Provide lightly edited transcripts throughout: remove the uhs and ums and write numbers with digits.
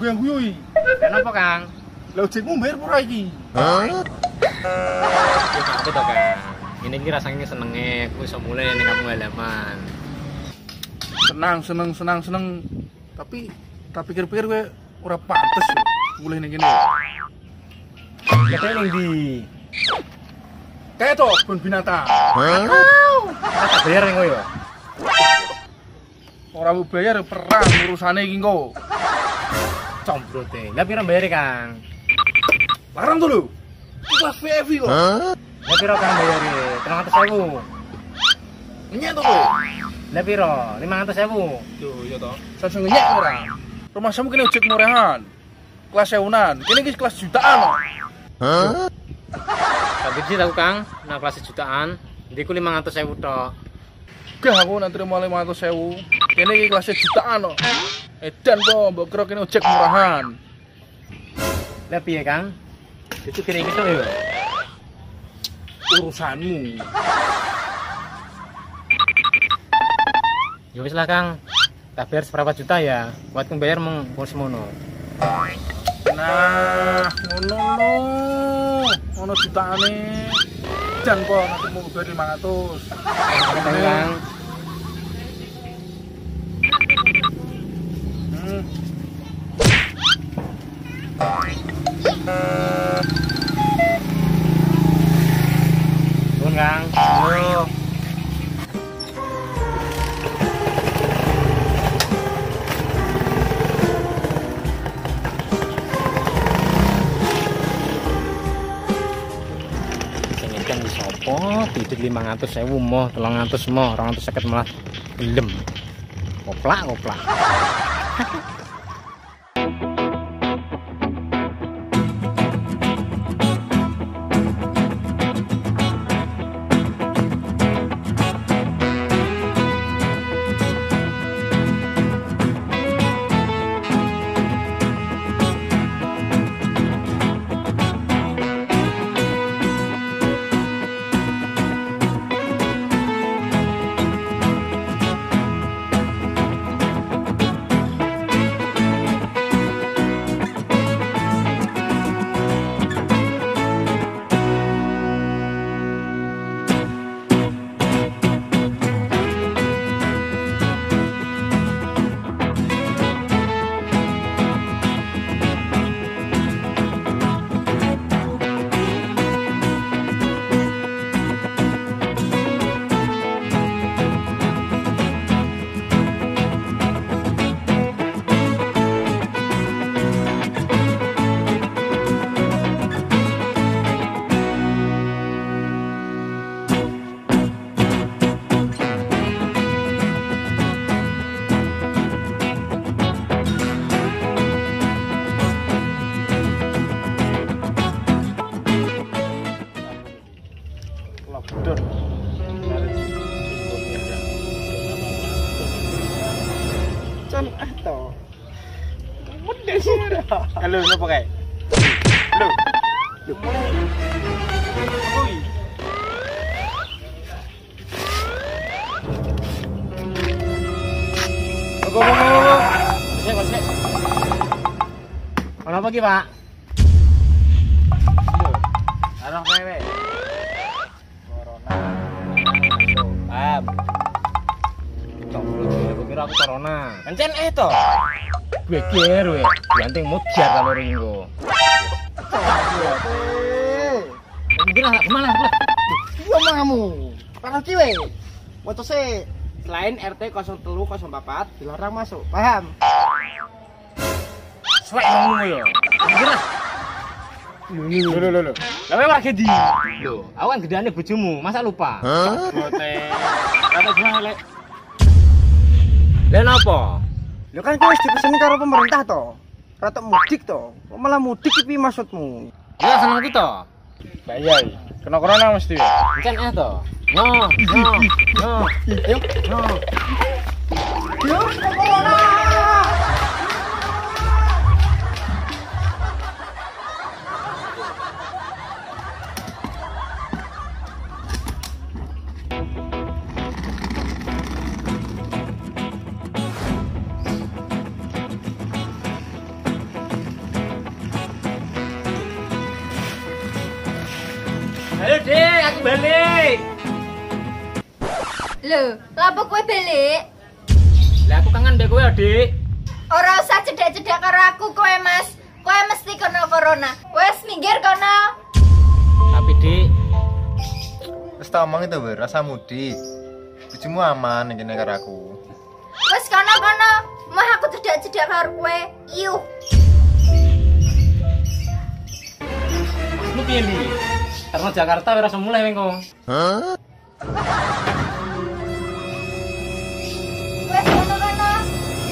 guyu-guyu. Kenapa, Kang? Lah ojekmu mbayar pura iki? Ya tapi toh, Kang. Ini ki rasanya senenge aku iso mulai ning kampung halaman. Senang. Tapi tak pikir-pikir gue ora pantes yo mulai ning kene. Katanya ning ndi? Kayak to kebun binatang. Tak bayar ning koyo. Ora mau bayar perang urusane iki engko. Combrote. Lah pira bayar, Kang? Larang tuh lho. Kelas VIP kok. Lah pira Kang bayar? 300.000. Nyek to kowe. Lah pira? 500.000. Yo ya to. Sansung nyek ora. Rumah samu kene ojek murahan. Kelas sewunan. Kene iki kelas jutaan kok. Tapi sih tahu Kang, nah kelas jutaan, ndiku 500.000 tok. Gah aku nanti terima 500.000. Kene iki kelas jutaan kok. Edan po, mbok kira kene ojek murahan. Lah piye Kang? Itu kira gitu ya. Urusanmu. Ya wis lah Kang. Tak bayar seberapa juta ya? Buat bayar mung semono. Nah, ngono lho. Ono jutaane. Dan kok nanti mau bayar 500. Kang. Turun Kang. Yo. Sopo titik 500.000 moh 300 moh 250 malah gelem koplak Halo, apa kayak? Halo. Oi. Go. Sik. Ono apa ki, Pak? Arah kowe. Corona. Paham. Coba kira aku corona. Kencen to. Gue kira we, ganteng mujar kalau ringgo. Mungkin lah kemana? Iya kamu. Para ciwe. Motose selain RT 0304 dilarang masuk. Paham? Suwek ngomong yo. Mungkin lah. Lho. Lah kowe lagi di. Lho, aku kan gedane bojomu, masa lupa? Bote. Kata gimana lek? Lah napa? Lho kan kowe wis dipeseni karo pemerintah to. Rata mudik to. Kok malah mudik iki maksudmu? Ya seneng ki to. Bayai. Kena corona mesti. Kencen to. Yo. Ayo. Yo, corona. Ayo Dik, aku balik. Lho, lapo kowe balik? Lah aku kangen mbek kowe, Dik. Ora usah cedhak-cedhak karo aku kowe, Mas. Kowe mesti kena corona. Wes minggir kono. Tapi Dik, Wis tak omong itu wer, rasa mudik. Bojomu aman ning kene karo aku. Wes kono. Mah aku cedhak-cedhak karo kowe. Iuh. lu piye Li? Karena Jakarta ora semulai wengko. Wes kono.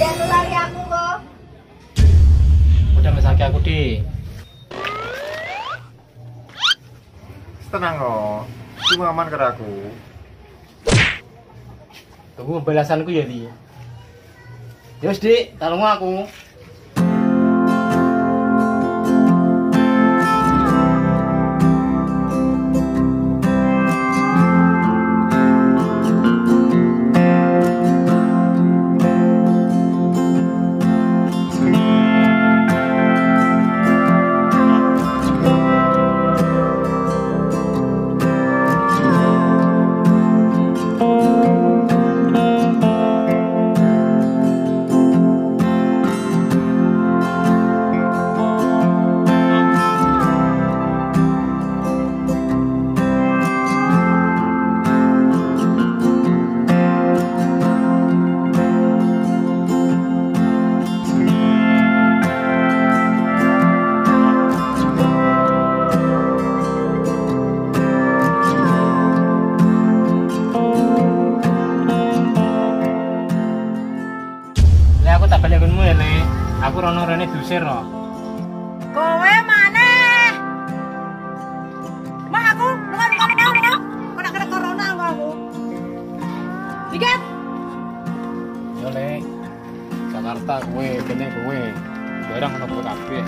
Jangan lari aku kok. Udah mesake aku, Dik. Tenang kok. Bojomu aman karo aku. Tunggu pembalasanku ya, Li. Yos, Dik, tolong aku. Tak balik konmu ya, Le. Aku rono rene diusir no. Kowe maneh. Mak aku lunga. Kok kena corona aku. Digat. Yo, Le. Jakarta kowe, kene kowe. Barang ono kowe kabeh.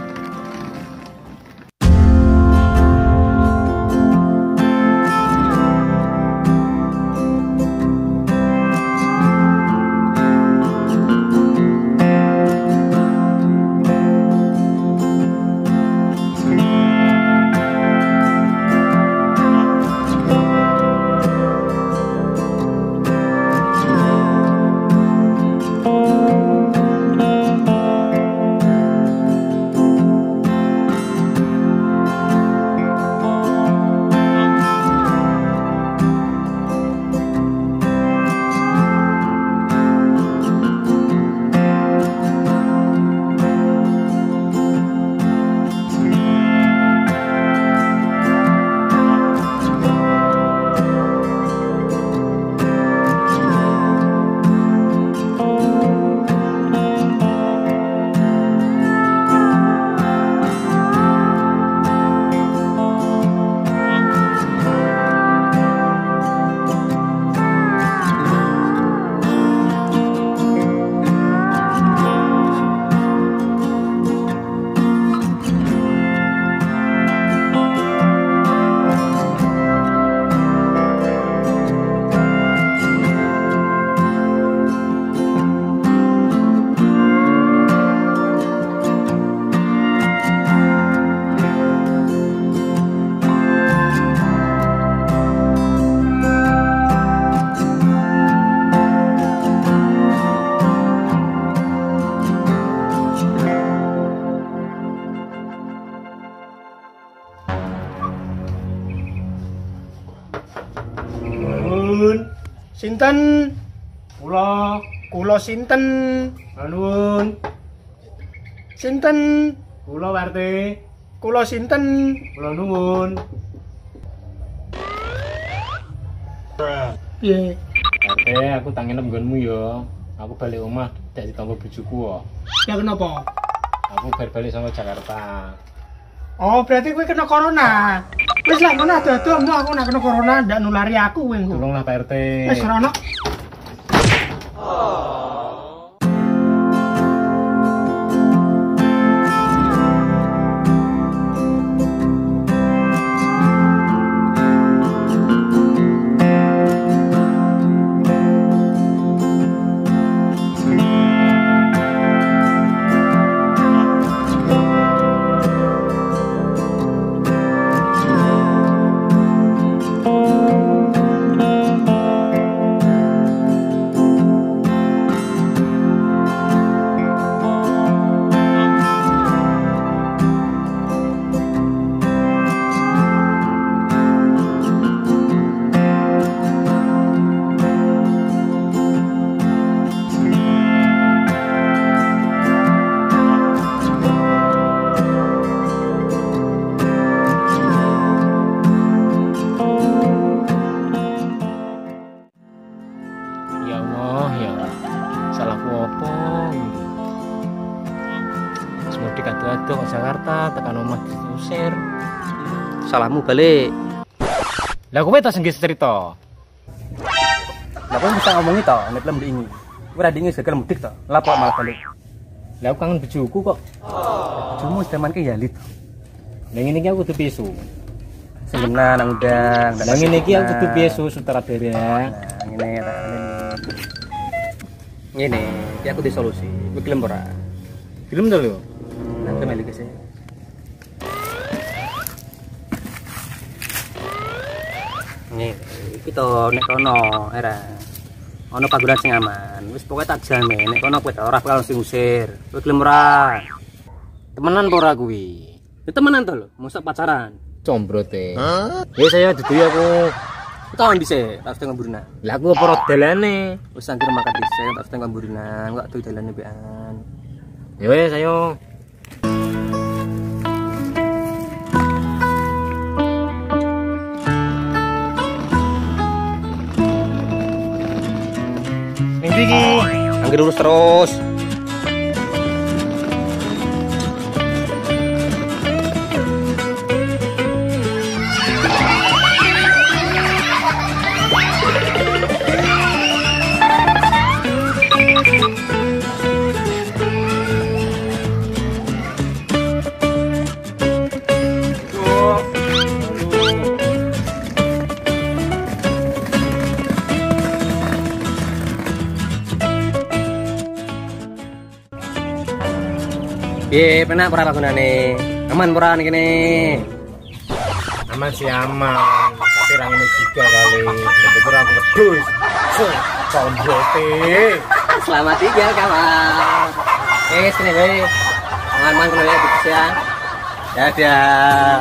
Sinten? Kula sinten? Nuwun. Sinten? Kula Warte. Kula sinten? Kula nuwun. Piye? Warte, aku tangen nggonmu ya. Aku balik omah dak ditanggo bojoku kok. Ya kenapa? Aku balik sama Jakarta. Oh, berarti kowe kena corona. Wis lah ngono ado-ado aku nak kena corona ndak nulari aku kowe engko. Tolonglah Pak RT. Wis ora ono. beda kok Jakarta, tekan omah diusir. Salahmu balik. Lah kowe tak sing cerita. Lah kowe bisa ngomongi to nek lem diingi. Kowe ra diingi gagal mudik to. Lapo malah balik. Lah aku kangen bojoku kok. Bojomu wis temanke ya lit. Lah ngene iki aku kudu pisu. Sebenarnya nang undang. Lah ngene iki aku kudu pisu sutradara. Nah, ngene ta. Ngene, iki aku di solusi. Kowe gelem ora? Film to lho. Nanti balik ke sini. Nih, kita nek kono era. Ono panggonan sing aman. Wis pokoke tak jamin nek kono kowe ora bakal sing usir. Kowe gelem ora? Temenan apa ora kuwi? Ya temenan to lho, mosok pacaran. Combrote. Ya saya dudu aku. Kawan dhisik, tak setengah burina. Lah aku apa dalane? Wis anjir makan dhisik, tak setengah burina. Enggak tuh dalane bean. Ya wis ayo. Angger lurus terus. Piye penak ora panggonane? Aman ora ning kene? Aman sih aman, tapi ra ngene juga kali. Lebih kurang aku wedhus. Combrote. Selamat tinggal kawan. Sini wae. Aman-aman kene ya. Dadah.